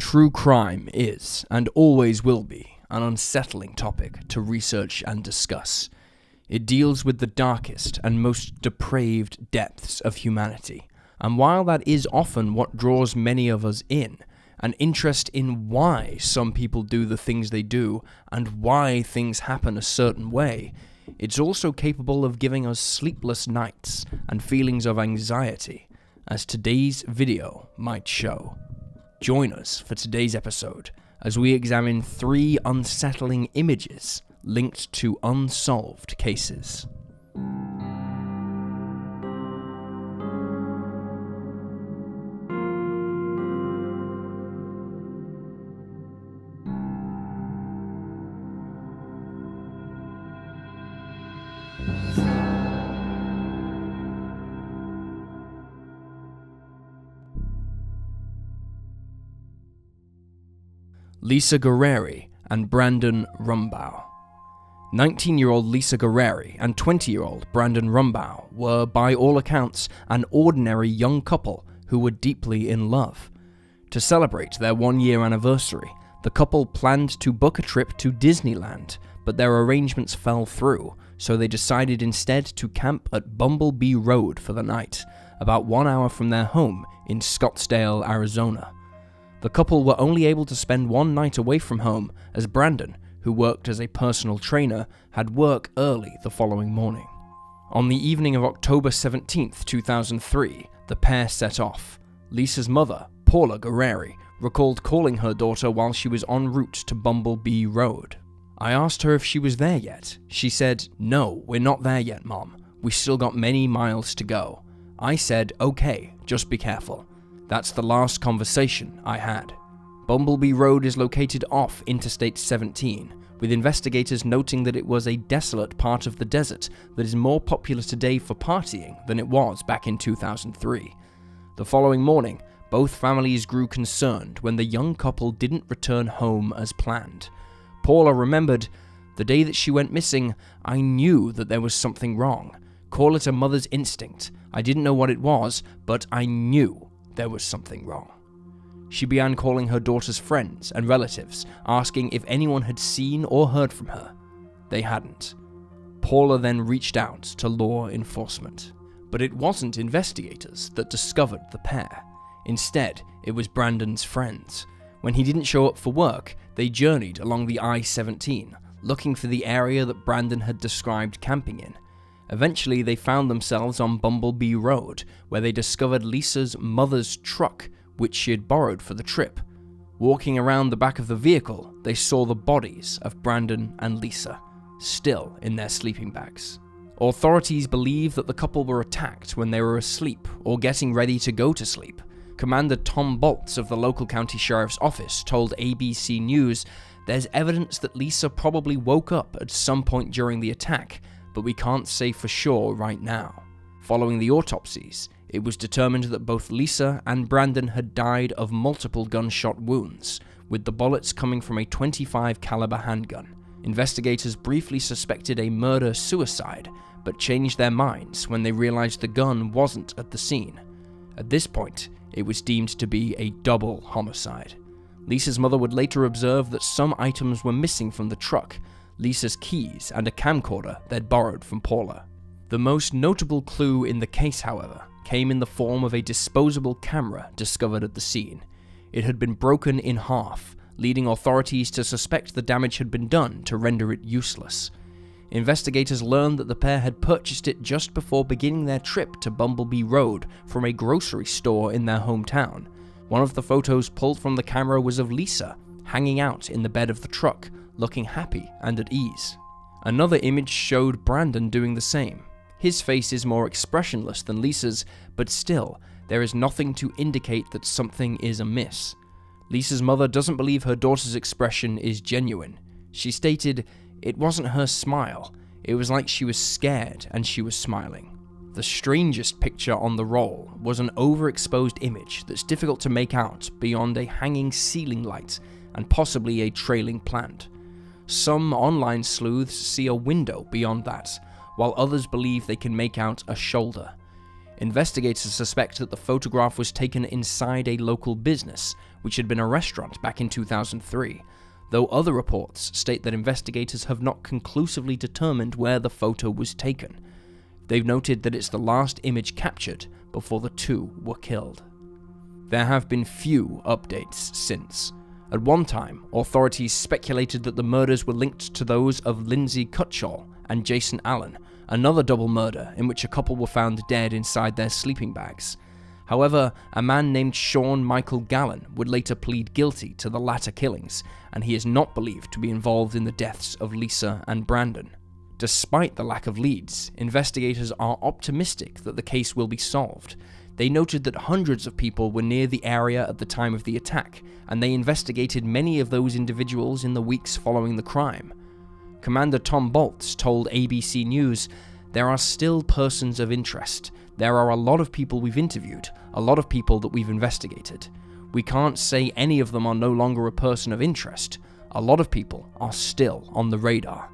True crime is, and always will be, an unsettling topic to research and discuss. It deals with the darkest and most depraved depths of humanity, and while that is often what draws many of us in, an interest in why some people do the things they do and why things happen a certain way, it's also capable of giving us sleepless nights and feelings of anxiety, as today's video might show. Join us for today's episode as we examine 3 unsettling images linked to unsolved cases. Lisa Guerreri and Brandon Rumbaugh. 19-year-old Lisa Guerreri and 20-year-old Brandon Rumbaugh were, by all accounts, an ordinary young couple who were deeply in love. To celebrate their 1-year anniversary, the couple planned to book a trip to Disneyland, but their arrangements fell through, so they decided instead to camp at Bumblebee Road for the night, about 1 hour from their home in Scottsdale, Arizona. The couple were only able to spend 1 night away from home, as Brandon, who worked as a personal trainer, had work early the following morning. On the evening of October 17, 2003, the pair set off. Lisa's mother, Paula Guerreri, recalled calling her daughter while she was en route to Bumblebee Road. "I asked her if she was there yet. She said, 'No, we're not there yet, Mom. We still got many miles to go.' I said, 'Okay, just be careful.' That's the last conversation I had." Bumblebee Road is located off Interstate 17, with investigators noting that it was a desolate part of the desert that is more popular today for partying than it was back in 2003. The following morning, both families grew concerned when the young couple didn't return home as planned. Paula remembered, "The day that she went missing, I knew that there was something wrong. Call it a mother's instinct. I didn't know what it was, but I knew there was something wrong." She began calling her daughter's friends and relatives, asking if anyone had seen or heard from her. They hadn't. Paula then reached out to law enforcement. But it wasn't investigators that discovered the pair. Instead, it was Brandon's friends. When he didn't show up for work, they journeyed along the I-17, looking for the area that Brandon had described camping in. Eventually, they found themselves on Bumblebee Road, where they discovered Lisa's mother's truck, which she had borrowed for the trip. Walking around the back of the vehicle, they saw the bodies of Brandon and Lisa, still in their sleeping bags. Authorities believe that the couple were attacked when they were asleep or getting ready to go to sleep. Commander Tom Bolts of the local county sheriff's office told ABC News, "There's evidence that Lisa probably woke up at some point during the attack, but we can't say for sure right now." Following the autopsies, it was determined that both Lisa and Brandon had died of multiple gunshot wounds, with the bullets coming from a .25 caliber handgun. Investigators briefly suspected a murder-suicide, but changed their minds when they realized the gun wasn't at the scene. At this point, it was deemed to be a double homicide. Lisa's mother would later observe that some items were missing from the truck: Lisa's keys and a camcorder they'd borrowed from Paula. The most notable clue in the case, however, came in the form of a disposable camera discovered at the scene. It had been broken in half, leading authorities to suspect the damage had been done to render it useless. Investigators learned that the pair had purchased it just before beginning their trip to Bumblebee Road from a grocery store in their hometown. One of the photos pulled from the camera was of Lisa, hanging out in the bed of the truck, looking happy and at ease. Another image showed Brandon doing the same. His face is more expressionless than Lisa's, but still, there is nothing to indicate that something is amiss. Lisa's mother doesn't believe her daughter's expression is genuine. She stated, "It wasn't her smile. It was like she was scared and she was smiling." The strangest picture on the roll was an overexposed image that's difficult to make out beyond a hanging ceiling light and possibly a trailing plant. Some online sleuths see a window beyond that, while others believe they can make out a shoulder. Investigators suspect that the photograph was taken inside a local business, which had been a restaurant back in 2003, though other reports state that investigators have not conclusively determined where the photo was taken. They've noted that it's the last image captured before the two were killed. There have been few updates since. At one time, authorities speculated that the murders were linked to those of Lindsay Cutshall and Jason Allen, another double murder in which a couple were found dead inside their sleeping bags. However, a man named Sean Michael Gallen would later plead guilty to the latter killings, and he is not believed to be involved in the deaths of Lisa and Brandon. Despite the lack of leads, investigators are optimistic that the case will be solved. They noted that hundreds of people were near the area at the time of the attack, and they investigated many of those individuals in the weeks following the crime. Commander Tom Bolts told ABC News, "There are still persons of interest. There are a lot of people we've interviewed, a lot of people that we've investigated. We can't say any of them are no longer a person of interest. A lot of people are still on the radar."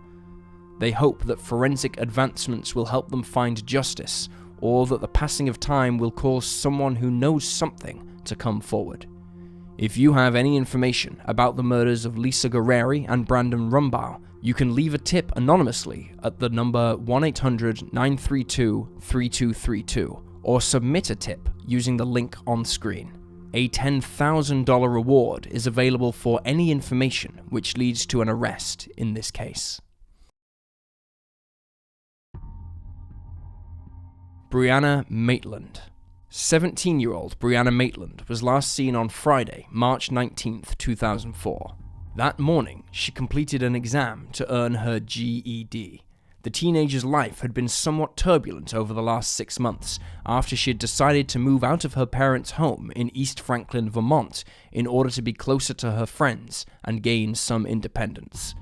They hope that forensic advancements will help them find justice, or that the passing of time will cause someone who knows something to come forward. If you have any information about the murders of Lisa Guerreri and Brandon Rumbaugh, you can leave a tip anonymously at the number 1-800-932-3232 or submit a tip using the link on screen. A $10,000 reward is available for any information which leads to an arrest in this case. Brianna Maitland. 17-year-old Brianna Maitland was last seen on Friday, March 19, 2004. That morning, she completed an exam to earn her GED. The teenager's life had been somewhat turbulent over the last 6 months after she had decided to move out of her parents' home in East Franklin, Vermont, in order to be closer to her friends and gain some independence.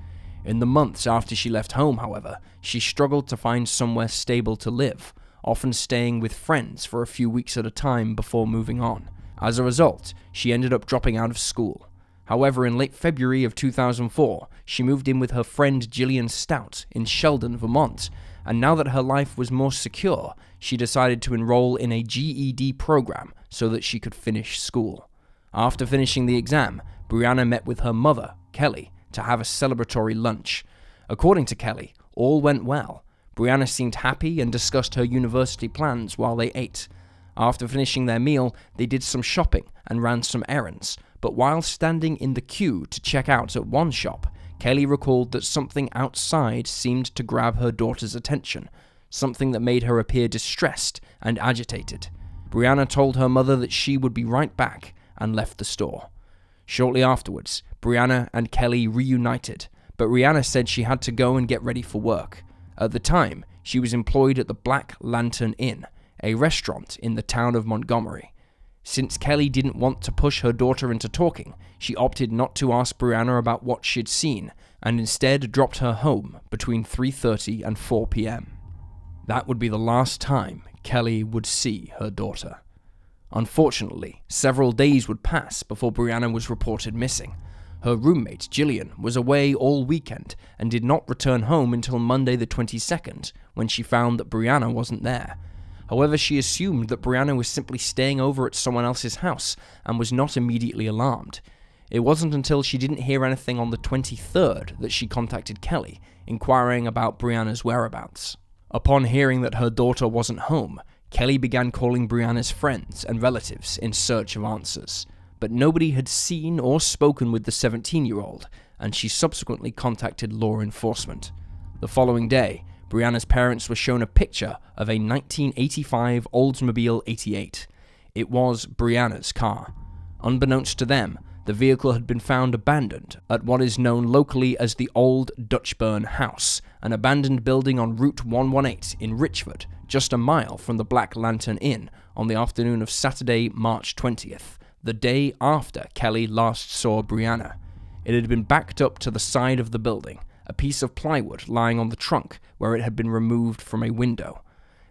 In the months after she left home, however, she struggled to find somewhere stable to live, often staying with friends for a few weeks at a time before moving on. As a result, she ended up dropping out of school. However, in late February of 2004, she moved in with her friend Jillian Stout in Sheldon, Vermont, and now that her life was more secure, she decided to enroll in a GED program so that she could finish school. After finishing the exam, Brianna met with her mother, Kelly, to have a celebratory lunch. According to Kelly, all went well. Brianna seemed happy and discussed her university plans while they ate. After finishing their meal, they did some shopping and ran some errands, but while standing in the queue to check out at one shop, Kelly recalled that something outside seemed to grab her daughter's attention, something that made her appear distressed and agitated. Brianna told her mother that she would be right back and left the store. Shortly afterwards, Brianna and Kelly reunited, but Brianna said she had to go and get ready for work. At the time, she was employed at the Black Lantern Inn, a restaurant in the town of Montgomery. Since Kelly didn't want to push her daughter into talking, she opted not to ask Brianna about what she'd seen, and instead dropped her home between 3:30 and 4 p.m. That would be the last time Kelly would see her daughter. Unfortunately, several days would pass before Brianna was reported missing. Her roommate, Jillian, was away all weekend and did not return home until Monday the 22nd, when she found that Brianna wasn't there. However, she assumed that Brianna was simply staying over at someone else's house and was not immediately alarmed. It wasn't until she didn't hear anything on the 23rd that she contacted Kelly, inquiring about Brianna's whereabouts. Upon hearing that her daughter wasn't home, Kelly began calling Brianna's friends and relatives in search of answers. But nobody had seen or spoken with the 17-year-old, and she subsequently contacted law enforcement. The following day, Brianna's parents were shown a picture of a 1985 Oldsmobile 88. It was Brianna's car. Unbeknownst to them, the vehicle had been found abandoned at what is known locally as the Old Dutchburn House, an abandoned building on Route 118 in Richford, just a mile from the Black Lantern Inn, on the afternoon of Saturday, March 20th. The day after Kelly last saw Brianna. It had been backed up to the side of the building, a piece of plywood lying on the trunk where it had been removed from a window.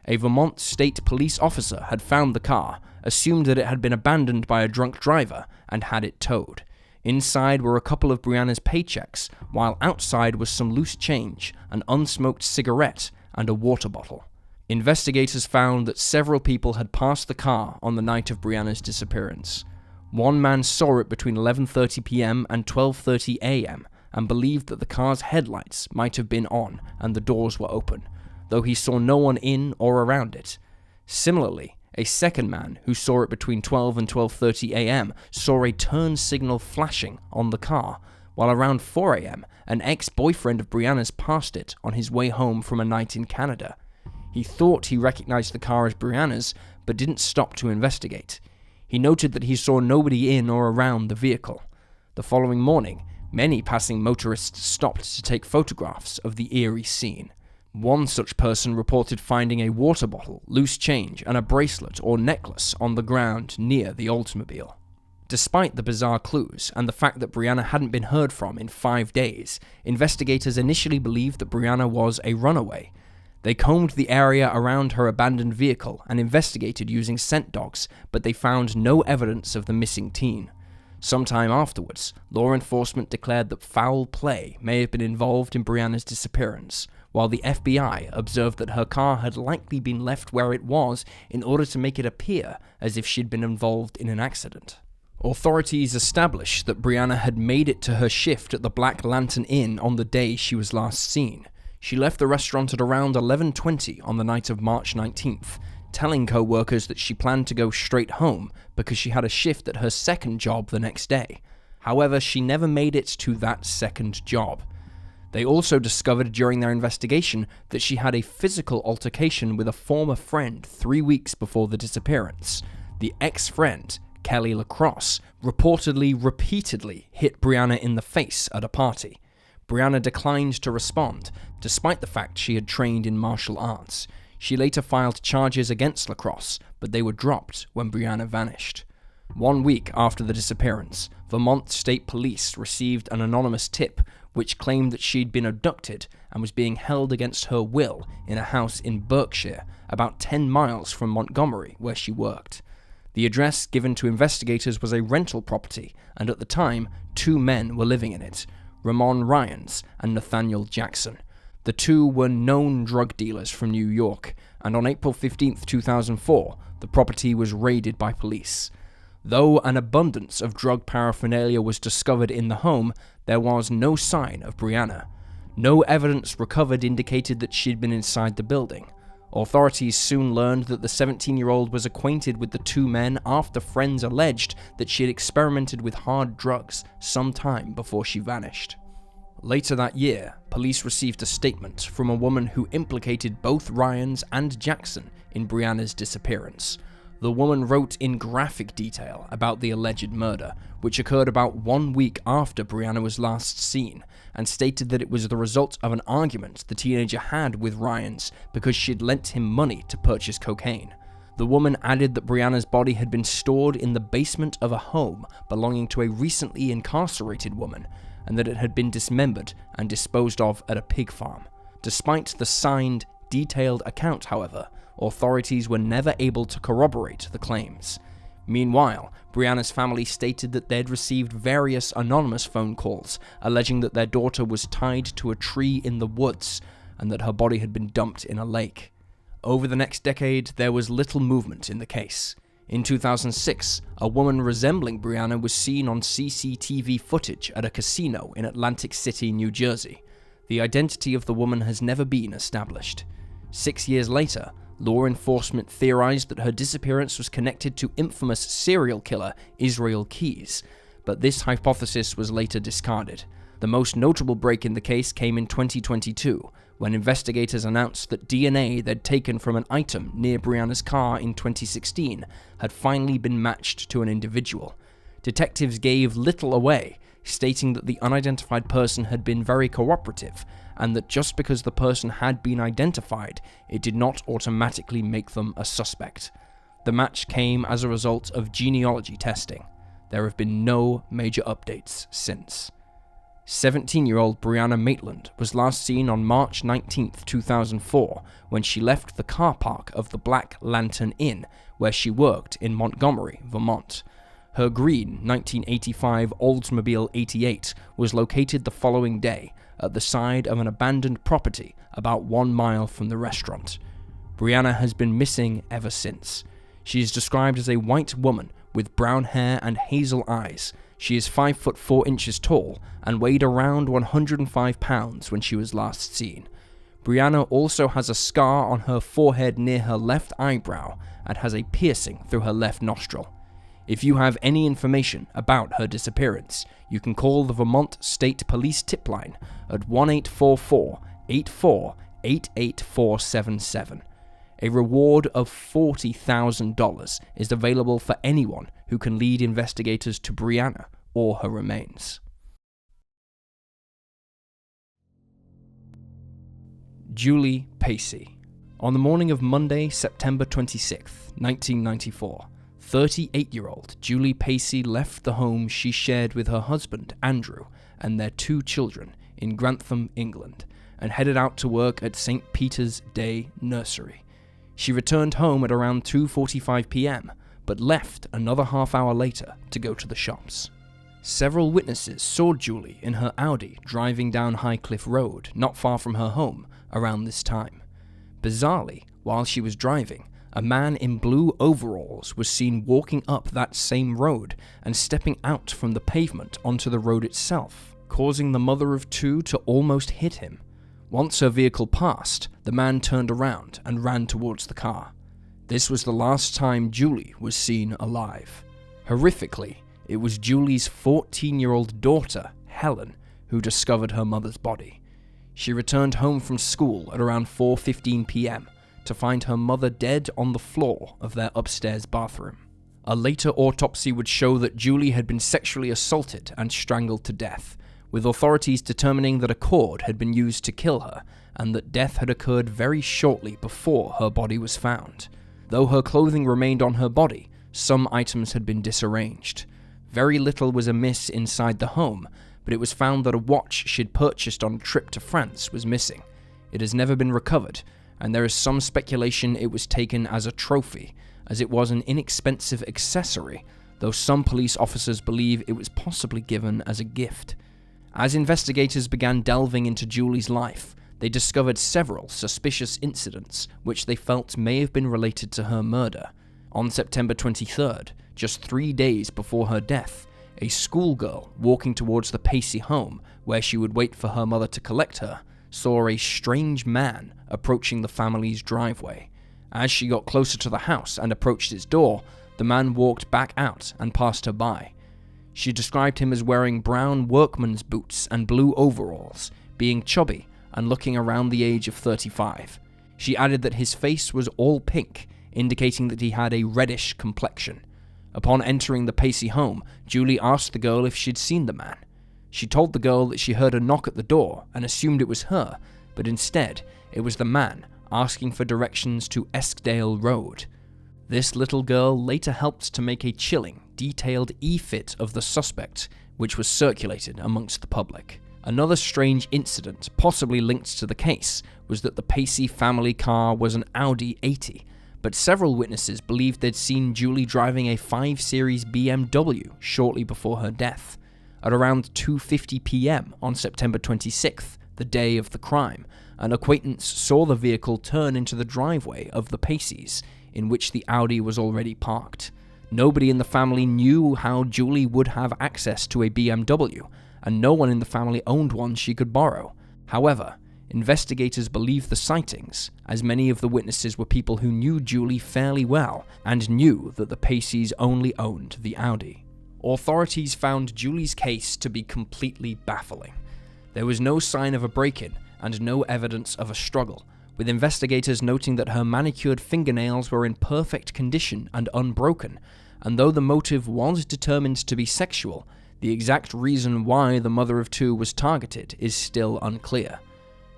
A Vermont State Police officer had found the car, assumed that it had been abandoned by a drunk driver, and had it towed. Inside were a couple of Brianna's paychecks, while outside was some loose change, an unsmoked cigarette, and a water bottle. Investigators found that several people had passed the car on the night of Brianna's disappearance. One man saw it between 11:30 p.m. and 12:30 a.m. and believed that the car's headlights might have been on and the doors were open, though he saw no one in or around it. Similarly, a second man who saw it between 12 and 12:30 a.m. saw a turn signal flashing on the car, while around 4 a.m. an ex-boyfriend of Brianna's passed it on his way home from a night in Canada. He thought he recognized the car as Brianna's, but didn't stop to investigate. He noted that he saw nobody in or around the vehicle. The following morning, many passing motorists stopped to take photographs of the eerie scene. One such person reported finding a water bottle, loose change, and a bracelet or necklace on the ground near the Oldsmobile. Despite the bizarre clues and the fact that Brianna hadn't been heard from in 5 days, investigators initially believed that Brianna was a runaway. They combed the area around her abandoned vehicle and investigated using scent dogs, but they found no evidence of the missing teen. Sometime afterwards, law enforcement declared that foul play may have been involved in Brianna's disappearance, while the FBI observed that her car had likely been left where it was in order to make it appear as if she'd been involved in an accident. Authorities established that Brianna had made it to her shift at the Black Lantern Inn on the day she was last seen. She left the restaurant at around 11:20 on the night of March 19th, telling co-workers that she planned to go straight home because she had a shift at her second job the next day. However, she never made it to that second job. They also discovered during their investigation that she had a physical altercation with a former friend 3 weeks before the disappearance. The ex-friend, Kelly LaCrosse, reportedly repeatedly hit Brianna in the face at a party. Brianna declined to respond, despite the fact she had trained in martial arts. She later filed charges against LaCrosse, but they were dropped when Brianna vanished. 1 week after the disappearance, Vermont State Police received an anonymous tip which claimed that she'd been abducted and was being held against her will in a house in Berkshire, about 10 miles from Montgomery, where she worked. The address given to investigators was a rental property, and at the time, 2 men were living in it, Ramon Ryans and Nathaniel Jackson. The 2 were known drug dealers from New York, and on April 15, 2004, the property was raided by police. Though an abundance of drug paraphernalia was discovered in the home, there was no sign of Brianna. No evidence recovered indicated that she'd been inside the building. Authorities soon learned that the 17-year-old was acquainted with the 2 men after friends alleged that she had experimented with hard drugs some time before she vanished. Later that year, police received a statement from a woman who implicated both Ryans and Jackson in Brianna's disappearance. The woman wrote in graphic detail about the alleged murder, which occurred about 1 week after Brianna was last seen, and stated that it was the result of an argument the teenager had with Ryans because she'd lent him money to purchase cocaine. The woman added that Brianna's body had been stored in the basement of a home belonging to a recently incarcerated woman, and that it had been dismembered and disposed of at a pig farm. Despite the signed, detailed account, however, authorities were never able to corroborate the claims. Meanwhile, Brianna's family stated that they'd received various anonymous phone calls alleging that their daughter was tied to a tree in the woods and that her body had been dumped in a lake. Over the next decade, there was little movement in the case. In 2006, a woman resembling Brianna was seen on CCTV footage at a casino in Atlantic City, New Jersey. The identity of the woman has never been established. 6 years later, law enforcement theorized that her disappearance was connected to infamous serial killer Israel Keyes, but this hypothesis was later discarded. The most notable break in the case came in 2022, when investigators announced that DNA they'd taken from an item near Brianna's car in 2016 had finally been matched to an individual. Detectives gave little away, stating that the unidentified person had been very cooperative, and that just because the person had been identified, it did not automatically make them a suspect. The match came as a result of genealogy testing. There have been no major updates since. 17-year-old Brianna Maitland was last seen on March 19, 2004, when she left the car park of the Black Lantern Inn, where she worked in Montgomery, Vermont. Her green 1985 Oldsmobile 88 was located the following day at the side of an abandoned property about 1 mile from the restaurant. Brianna has been missing ever since. She is described as a white woman with brown hair and hazel eyes. She is 5 foot 4 inches tall and weighed around 105 pounds when she was last seen. Brianna also has a scar on her forehead near her left eyebrow and has a piercing through her left nostril. If you have any information about her disappearance, you can call the Vermont State Police tip line at 1-844-84-88477. A reward of $40,000 is available for anyone who can lead investigators to Brianna or her remains. Julie Pacey. On the morning of Monday, September 26, 1994, 38-year-old Julie Pacey left the home she shared with her husband, Andrew, and their 2 children in Grantham, England, and headed out to work at St. Peter's Day Nursery. She returned home at around 2:45 p.m., but left another half hour later to go to the shops. Several witnesses saw Julie in her Audi driving down Highcliffe Road, not far from her home, around this time. Bizarrely, while she was driving, a man in blue overalls was seen walking up that same road and stepping out from the pavement onto the road itself, causing the mother of 2 to almost hit him. Once her vehicle passed, the man turned around and ran towards the car. This was the last time Julie was seen alive. Horrifically, it was Julie's 14-year-old daughter, Helen, who discovered her mother's body. She returned home from school at around 4:15 p.m. to find her mother dead on the floor of their upstairs bathroom. A later autopsy would show that Julie had been sexually assaulted and strangled to death, with authorities determining that a cord had been used to kill her and that death had occurred very shortly before her body was found. Though her clothing remained on her body, some items had been disarranged. Very little was amiss inside the home, but it was found that a watch she'd purchased on a trip to France was missing. It has never been recovered, and there is some speculation it was taken as a trophy, as it was an inexpensive accessory, though some police officers believe it was possibly given as a gift. As investigators began delving into Julie's life, they discovered several suspicious incidents which they felt may have been related to her murder. On September 23rd, just 3 days before her death, a schoolgirl walking towards the Pacey home, where she would wait for her mother to collect her, saw a strange man approaching the family's driveway. As she got closer to the house and approached its door, the man walked back out and passed her by. She described him as wearing brown workman's boots and blue overalls, being chubby and looking around the age of 35. She added that his face was all pink, indicating that he had a reddish complexion. Upon entering the Pacey home, Julie asked the girl if she'd seen the man. She told the girl that she heard a knock at the door and assumed it was her, but instead, it was the man asking for directions to Eskdale Road. This little girl later helped to make a chilling, detailed e-fit of the suspect, which was circulated amongst the public. Another strange incident, possibly linked to the case, was that the Pacey family car was an Audi 80, but several witnesses believed they'd seen Julie driving a 5 Series BMW shortly before her death. At around 2:50 p.m. on September 26th, the day of the crime, an acquaintance saw the vehicle turn into the driveway of the Paceys, in which the Audi was already parked. Nobody in the family knew how Julie would have access to a BMW, and no one in the family owned one she could borrow. However, investigators believe the sightings, as many of the witnesses were people who knew Julie fairly well and knew that the Paceys only owned the Audi. Authorities found Julie's case to be completely baffling. There was no sign of a break-in and no evidence of a struggle, with investigators noting that her manicured fingernails were in perfect condition and unbroken, and though the motive was determined to be sexual, the exact reason why the mother of 2 was targeted is still unclear.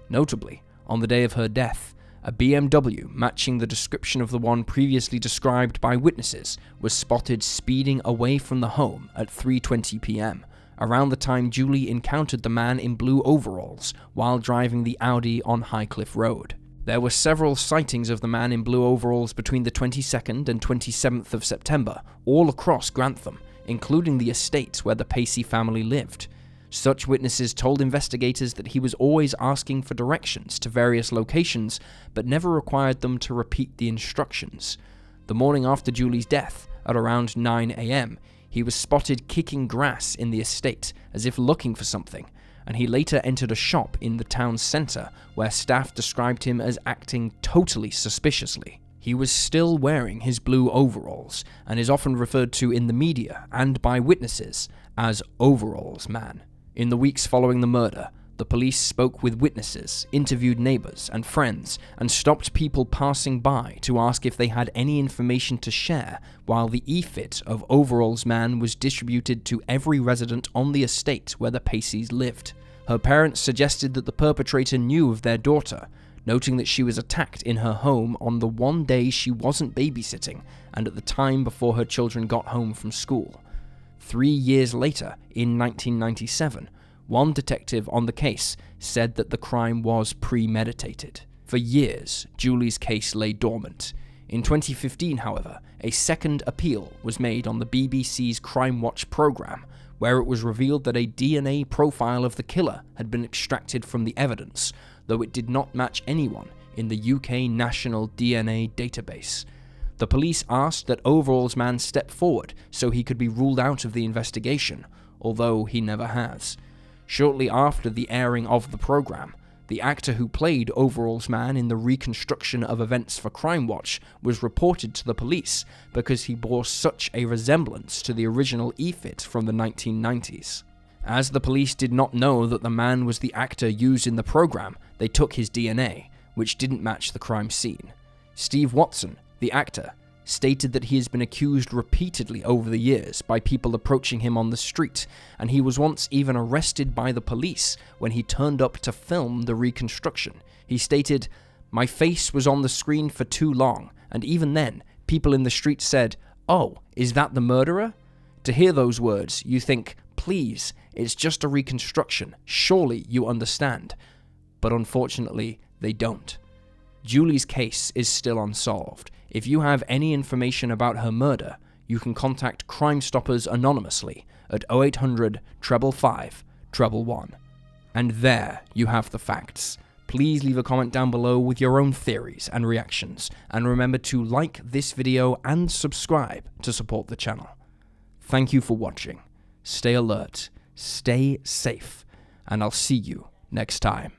Notably, on the day of her death, a BMW matching the description of the one previously described by witnesses was spotted speeding away from the home at 3:20 p.m., around the time Julie encountered the man in blue overalls while driving the Audi on Highcliffe Road. There were several sightings of the man in blue overalls between the 22nd and 27th of September, all across Grantham, including the estate where the Pacey family lived. Such witnesses told investigators that he was always asking for directions to various locations, but never required them to repeat the instructions. The morning after Julie's death, at around 9 a.m., he was spotted kicking grass in the estate as if looking for something, and he later entered a shop in the town's centre where staff described him as acting totally suspiciously. He was still wearing his blue overalls and is often referred to in the media and by witnesses as Overalls Man. In the weeks following the murder, the police spoke with witnesses, interviewed neighbours and friends, and stopped people passing by to ask if they had any information to share, while the e-fit of Overalls Man was distributed to every resident on the estate where the Paceys lived. Her parents suggested that the perpetrator knew of their daughter, noting that she was attacked in her home on the one day she wasn't babysitting and at the time before her children got home from school. 3 years later, in 1997, one detective on the case said that the crime was premeditated. For years, Julie's case lay dormant. In 2015, however, a second appeal was made on the BBC's Crime Watch programme, where it was revealed that a DNA profile of the killer had been extracted from the evidence, though it did not match anyone in the UK National DNA Database. The police asked that Overalls Man step forward so he could be ruled out of the investigation, although he never has. Shortly after the airing of the programme, the actor who played Overalls Man in the reconstruction of events for Crime Watch was reported to the police because he bore such a resemblance to the original e-fit from the 1990s. As the police did not know that the man was the actor used in the programme, they took his DNA, which didn't match the crime scene. Steve Watson, the actor, stated that he has been accused repeatedly over the years by people approaching him on the street, and he was once even arrested by the police when he turned up to film the reconstruction. He stated, "My face was on the screen for too long, and even then, people in the street said, 'Oh, is that the murderer?' To hear those words, you think, please, it's just a reconstruction, surely you understand." But unfortunately, they don't. Julie's case is still unsolved. If you have any information about her murder, you can contact Crime Stoppers anonymously at 0800 555 111. And there you have the facts. Please leave a comment down below with your own theories and reactions, and remember to like this video and subscribe to support the channel. Thank you for watching. Stay alert, stay safe, and I'll see you next time.